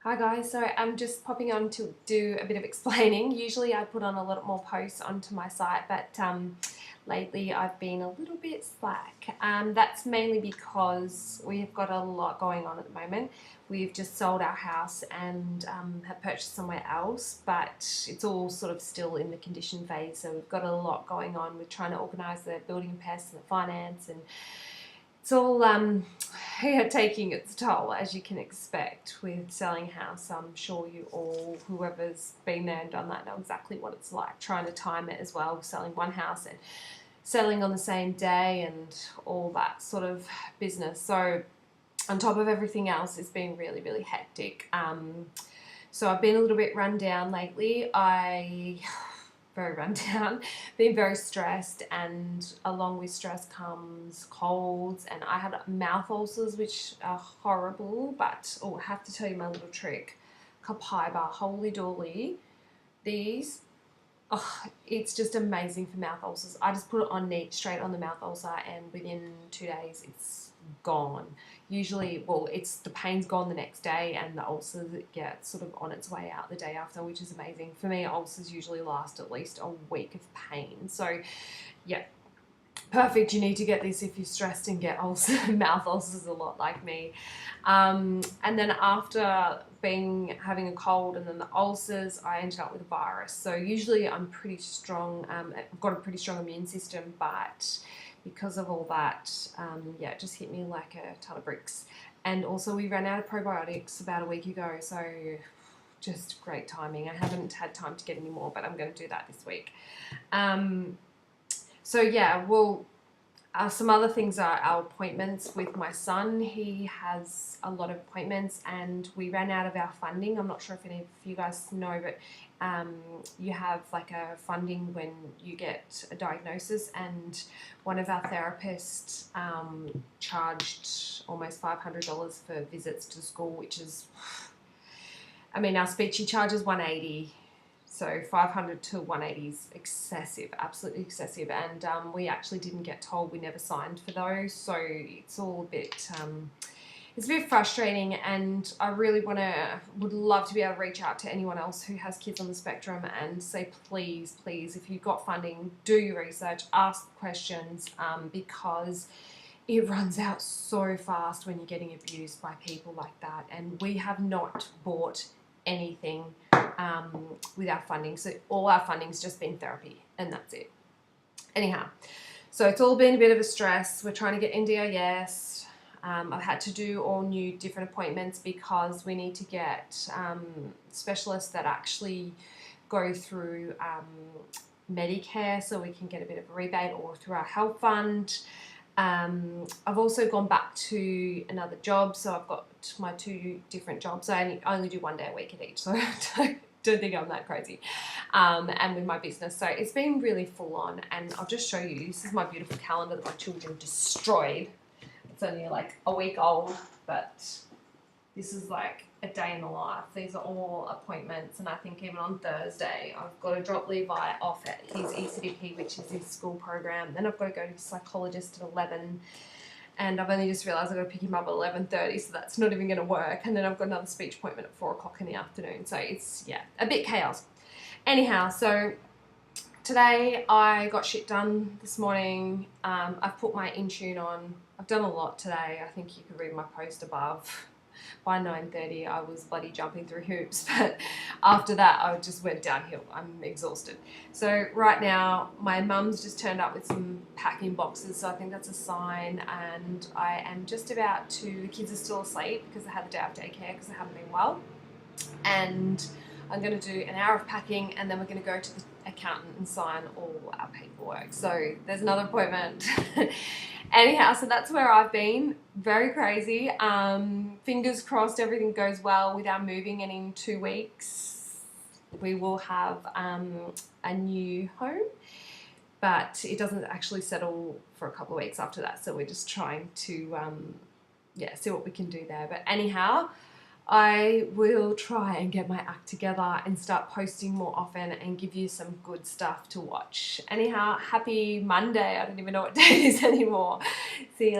Hi guys, so I'm just popping on to do a bit of explaining. Usually I put on a lot more posts onto my site, but lately I've been a little bit slack. That's mainly because we've got a lot going on at the moment. We've just sold our house and have purchased somewhere else, but it's all sort of still in the condition phase, so we've got a lot going on. We're trying to organise the building and pests and the finance, and it's all taking its toll, as you can expect with selling a house. I'm sure you all, whoever's been there and done that, know exactly what it's like, trying to time it as well, selling one house and selling on the same day and all that sort of business. So on top of everything else, it's been really, really hectic. So I've been a little bit run down lately. Very run down, been very stressed, and along with stress comes colds, and I had mouth ulcers which are horrible. But I have to tell you my little trick, Copaiba, holy dooly, these, it's just amazing for mouth ulcers. I just put it on neat straight on the mouth ulcer, and within 2 days it's gone. Usually, well, it's the pain's gone the next day, and the ulcers get sort of on its way out the day after, which is amazing. For me, ulcers usually last at least a week of pain. So yeah, perfect. You need to get this if you're stressed and get mouth ulcers a lot like me. And then after having a cold and then the ulcers, I ended up with a virus. So usually I'm pretty strong. I've got a pretty strong immune system, but because of all that, yeah, it just hit me like a ton of bricks. And also we ran out of probiotics about a week ago, so just great timing. I haven't had time to get any more, but I'm going to do that this week. So yeah, well, some other things are our appointments with my son. He has a lot of appointments, and we ran out of our funding. I'm not sure if any of you guys know, but you have like a funding when you get a diagnosis, and one of our therapists charged almost $500 for visits to school, which is, I mean, our speechy charges $180. So 500 to 180 is excessive, absolutely excessive. And we actually didn't get told, we never signed for those. So it's all a bit, it's a bit frustrating. And I really would love to be able to reach out to anyone else who has kids on the spectrum and say, please, please, if you've got funding, do your research, ask questions, because it runs out so fast when you're getting abused by people like that. And we have not bought anything with our funding, so all our funding's just been therapy, and that's it. Anyhow, so it's all been a bit of a stress. We're trying to get NDIS. I've had to do all new different appointments because we need to get specialists that actually go through Medicare, so we can get a bit of a rebate, or through our health fund. I've also gone back to another job, so I've got my 2 different jobs. I only do 1 day a week at each, so don't think I'm that crazy. And with my business, so it's been really full on. And I'll just show you, this is my beautiful calendar that my children destroyed. It's only like a week old, but this is like a day in the life. These are all appointments, and I think even on Thursday I've got to drop Levi off at his ECDP, which is his school program. Then I've got to go to his psychologist at 11, and I've only just realised I've got to pick him up at 11:30, so that's not even going to work. And then I've got another speech appointment at 4 o'clock in the afternoon, so it's, yeah, a bit chaos. Anyhow, so today I got shit done this morning. I've put my Intune on. I've done a lot today. I think you could read my post above. By 9:30 I was bloody jumping through hoops, but after that I just went downhill. I'm exhausted. So right now my mum's just turned up with some packing boxes, so I think that's a sign, and I am just about to, the kids are still asleep because I had a day of daycare because I haven't been well, and I'm going to do an hour of packing, and then we're going to go to the accountant and sign all our paperwork. So there's another appointment. Anyhow, so that's where I've been. Very crazy. Fingers crossed everything goes well with our moving, and in 2 weeks we will have a new home, but it doesn't actually settle for a couple of weeks after that, so we're just trying to yeah, see what we can do there. But anyhow, I will try and get my act together and start posting more often and give you some good stuff to watch. Anyhow, happy Monday. I don't even know what day it is anymore. See you later.